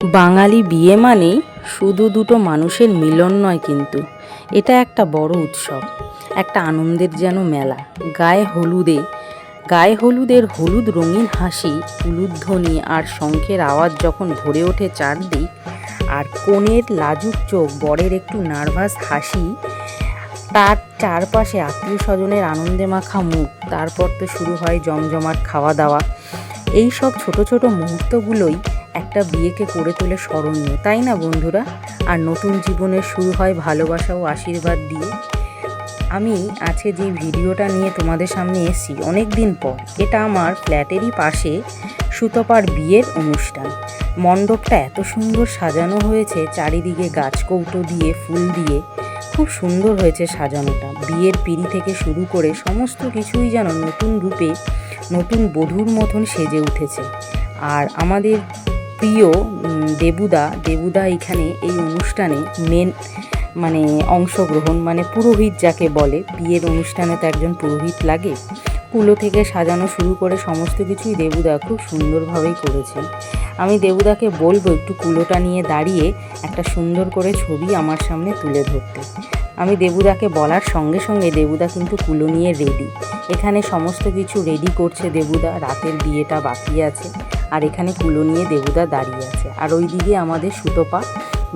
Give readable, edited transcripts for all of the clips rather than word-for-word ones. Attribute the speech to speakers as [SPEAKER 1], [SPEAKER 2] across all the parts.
[SPEAKER 1] বাঙালি বিয়ে মানেই শুধু দুটো মানুষের মিলন নয়, কিন্তু এটা একটা বড় উৎসব, একটা আনন্দের যেন মেলা। গায়ে হলুদের হলুদ রঙিন হাসি, উলুধ্বনি আর শঙ্খের আওয়াজ যখন ভরে ওঠে চারদিক, আর কনের লাজুক চোখ, বরের একটু নার্ভাস হাসি, তার চারপাশে আত্মীয় স্বজনের আনন্দে মাখা মুখ, তারপর তো শুরু হয় জমজমাট খাওয়া দাওয়া। এই সব ছোট ছোট মুহূর্তগুলোই একটা বিয়েকে করে তোলে স্মরণীয়, তাই না বন্ধুরা? আর নতুন জীবনের শুরু হয় ভালোবাসা ও আশীর্বাদ দিয়ে। আমি আজকে যে ভিডিওটা নিয়ে তোমাদের সামনে এসেছি অনেক দিন পর, এটা আমার ফ্ল্যাটেরই পাশে সুতপার বিয়ের অনুষ্ঠান। মণ্ডপটা এত সুন্দর সাজানো হয়েছে, চারিদিকে গাছকৌটো দিয়ে, ফুল দিয়ে খুব সুন্দর হয়েছে সাজানোটা। বিয়ের পিঁড়ি থেকে শুরু করে সমস্ত কিছুই যেন নতুন রূপে, নতুন বধূর মতন সেজে উঠেছে। আর আমাদের প্রিয় দেবুদা এখানে এই অনুষ্ঠানে মেন অংশগ্রহণ, পুরোহিত যাকে বলে। বিয়ের অনুষ্ঠানে তো একজন পুরোহিত লাগে। কুলো থেকে সাজানো শুরু করে সমস্ত কিছুই দেবুদা খুব সুন্দরভাবেই করেছেন। আমি দেবুদাকে বলবো একটু কুলোটা নিয়ে দাঁড়িয়ে একটা সুন্দর করে ছবি আমার সামনে তুলে ধরতে। আমি দেবুদাকে বলার সঙ্গে সঙ্গে দেবুদা কিন্তু কুলো নিয়ে রেডি। এখানে সমস্ত কিছু রেডি করছে দেবুদা, রাতের বিয়েটা বাকি আছে। আর এখানে কুলো নিয়ে দেবুদা দাঁড়িয়ে আছে। আর ওইদিকে আমাদের সুতপা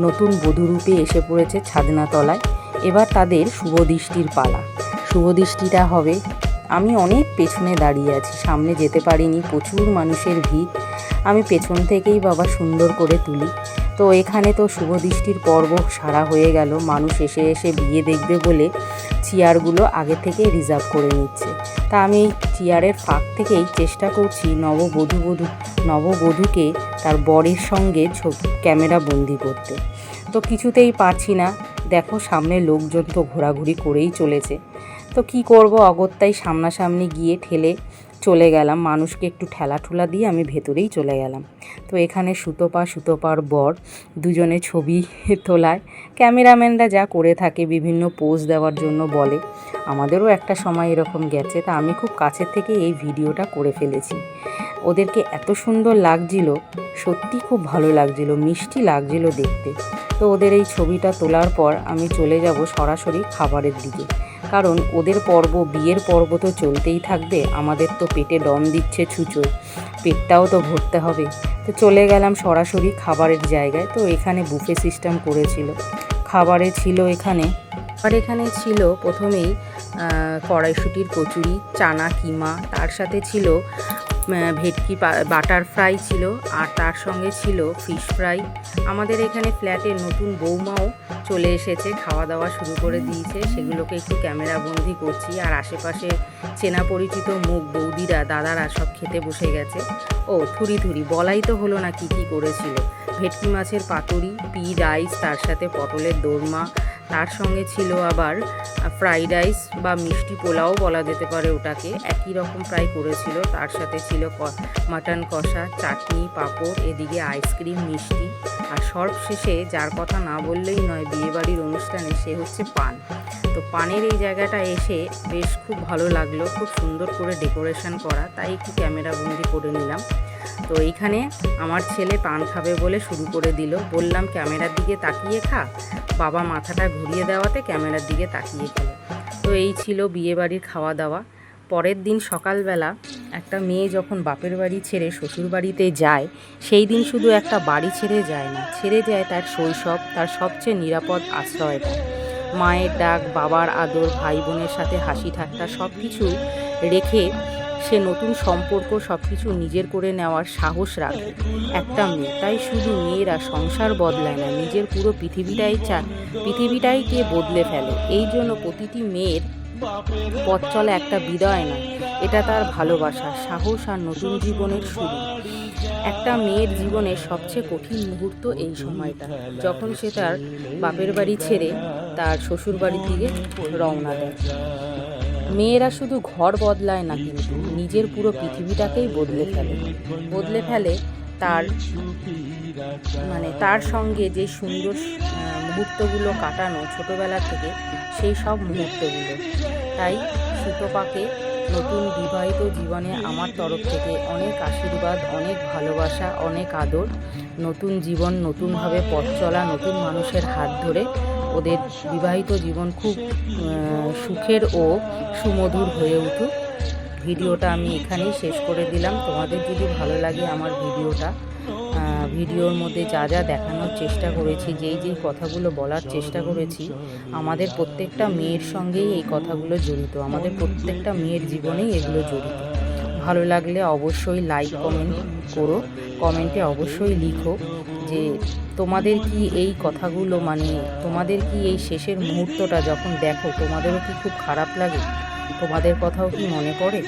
[SPEAKER 1] নতুন বধূরূপে এসে পড়েছে ছাদনাতলায়। এবার তাদের শুভদৃষ্টির পালা। শুভদৃষ্টিটা হবে। আমি অনেক পেছনে দাঁড়িয়ে আছি, সামনে যেতে পারিনি, প্রচুর মানুষের ভিড়। আমি পেছন থেকেই বাবা সুন্দর করে তুলি। তো এখানে তো শুভদৃষ্টির পর্ব সারা হয়ে গেল। মানুষ এসে এসে বিয়ে দেখবে বলে চেয়ারগুলো আগে থেকে রিজার্ভ করে নিচ্ছে। তা আমি এই চেয়ারের ফাঁক থেকেই চেষ্টা করছি নববধূকে তার বরের সঙ্গে ক্যামেরা বন্দি করতে। তো কিছুতেই পারছি না। দেখো সামনে লোকজন তো ঘোরাঘুরি করেই চলেছে। তো কি করব, অগত্যাই সামনাসামনি গিয়ে ঠেলে চলে গেলাম। মানুষকে একটু ঠেলা দিয়ে আমি ভেতরেই চলে গেলাম। তো এখানে সুতপার বর দুজনে ছবি তোলায় ক্যামেরাম্যানরা যা করে থাকে, বিভিন্ন পোজ দেওয়ার জন্য বলে। আমাদেরও একটা সময় এরকম গেছে। তা আমি খুব কাছের থেকে এই ভিডিওটা করে ফেলেছি। ওদেরকে এত সুন্দর লাগছিল, সত্যি খুব ভালো লাগছিল, মিষ্টি লাগছিল দেখতে। তো ওদের এই ছবিটা তোলার পর আমি চলে যাব সরাসরি খাবারের দিকে। কারণ ওদের বিয়ের পর্ব তো চলতেই থাকবে, আমাদের তো পেটে দম দিচ্ছে ছুঁচোয়, পেটটাও তো ভরতে হবে। তো চলে গেলাম সরাসরি খাবারের জায়গায়। তো এখানে বুফে সিস্টেম করেছিল। খাবারে ছিল এখানে ছিল প্রথমেই কড়াইশুঁটির কচুরি, চানা কিমা, তার সাথে ছিল ভেটকি বাটার ফ্রাই ছিল, আর তার সঙ্গে ছিল ফিশ ফ্রাই। আমাদের এখানে ফ্ল্যাটে নতুন বৌমাও চলে এসেছে, খাওয়া দাওয়া শুরু করে দিয়েছে। সেগুলোকে একটু ক্যামেরা বন্দি করছি। আর আশেপাশে চেনা পরিচিত মুখ, বৌদিরা, দাদারা সব খেতে বসে গেছে। ও থুরি বলাই তো হলো না কি করেছিল। ভেটকি মাছের পাতুরি, পি রাইস, তার সাথে পটলের দোরমা, তার সঙ্গে ছিল আবার ফ্রাইড রাইস বা মিষ্টি পোলাও বলা যেতে পারে ওটাকে, একই রকম ফ্রাই করেছিল। তার সাথে ছিল মাটন কষা, চাটনি, পাঁপড়, এদিকে আইসক্রিম, মিষ্টি। আর সর্বশেষে যার কথা না বললেই নয় বিয়েবাড়ির অনুষ্ঠানে, সে হচ্ছে পান। তো পানের এই জায়গাটা এসে বেশ খুব ভালো লাগলো, খুব সুন্দর করে ডেকোরেশন করা, তাই একটু ক্যামেরা বন্দি করে নিলাম। তো এইখানে আমার ছেলে পান খাবে বলে শুরু করে দিল। বললাম ক্যামেরার দিকে তাকিয়ে খা। বাবা মাথাটা ঘুরিয়ে দেওয়াতে ক্যামেরার দিকে তাকিয়ে খেলো। তো এই ছিল বিয়েবাড়ির খাওয়া দাওয়া। পরের দিন সকালবেলা একটা মেয়ে যখন বাপের বাড়ি ছেড়ে শ্বশুর বাড়িতে যায়, সেই দিন শুধু একটা বাড়ি ছেড়ে যায় না, ছেড়ে যায় তার শৈশব, তার সবচেয়ে নিরাপদ আশ্রয়টা। মায়ের ডাক, বাবার আদর, ভাই বোনের সাথে হাসি ঠাট্টা সব কিছু রেখে সে নতুন সম্পর্ক সব কিছু নিজের করে নেওয়ার সাহস রাখে একটা মেয়ে। তাই শুধু মেয়েরা সংসার বদলায় না, নিজের পুরো পৃথিবীটাইকে বদলে ফেলে। এই জন্য প্রতিটি মেয়ের পথ চলা একটা বিদায় না, এটা তার ভালোবাসা, সাহস আর নতুন জীবনের শুরু। একটা মেয়ের জীবনের সবচেয়ে কঠিন মুহূর্ত এই সময়টা, যখন সে তার বাপের বাড়ি ছেড়ে তার শ্বশুর বাড়ির দিকে রওনা দেয়। মেয়েরা শুধু ঘর বদলায় না, কিন্তু নিজের পুরো পৃথিবীটাকেই বদলে ফেলে তার সঙ্গে যে সুন্দর মুহূর্তগুলো কাটানো ছোটোবেলা থেকে, সেই সব মুহূর্তগুলো। তাই সুতপাকে নতুন বিবাহিত জীবনে আমার তরফ থেকে অনেক আশীর্বাদ, অনেক ভালোবাসা, অনেক আদর। নতুন জীবন, নতুনভাবে পথ চলা, নতুন মানুষের হাত ধরে ওদের বিবাহিত জীবন খুব সুখের ও সুমধুর হয়ে উঠুক। ভিডিওটা আমি এখানেই শেষ করে দিলাম। তোমাদের যদি ভালো লাগে আমার ভিডিওর মধ্যে যা যা দেখানোর চেষ্টা করেছি, যেই কথাগুলো বলার চেষ্টা করেছি, আমাদের প্রত্যেকটা মেয়ের সঙ্গেই এই কথাগুলো জড়িত, আমাদের প্রত্যেকটা মেয়ের জীবনেই এগুলো জড়িত। ভালো লাগলে অবশ্যই লাইক কমেন্ট করো, কমেন্টে অবশ্যই লিখো যে তোমাদের কি এই কথাগুলো, মানে তোমাদের কি এই শেষের মুহূর্তটা যখন দেখো তোমাদেরও কি খুব খারাপ লাগে, তোমাদের কথাও কি মনে পড়ে।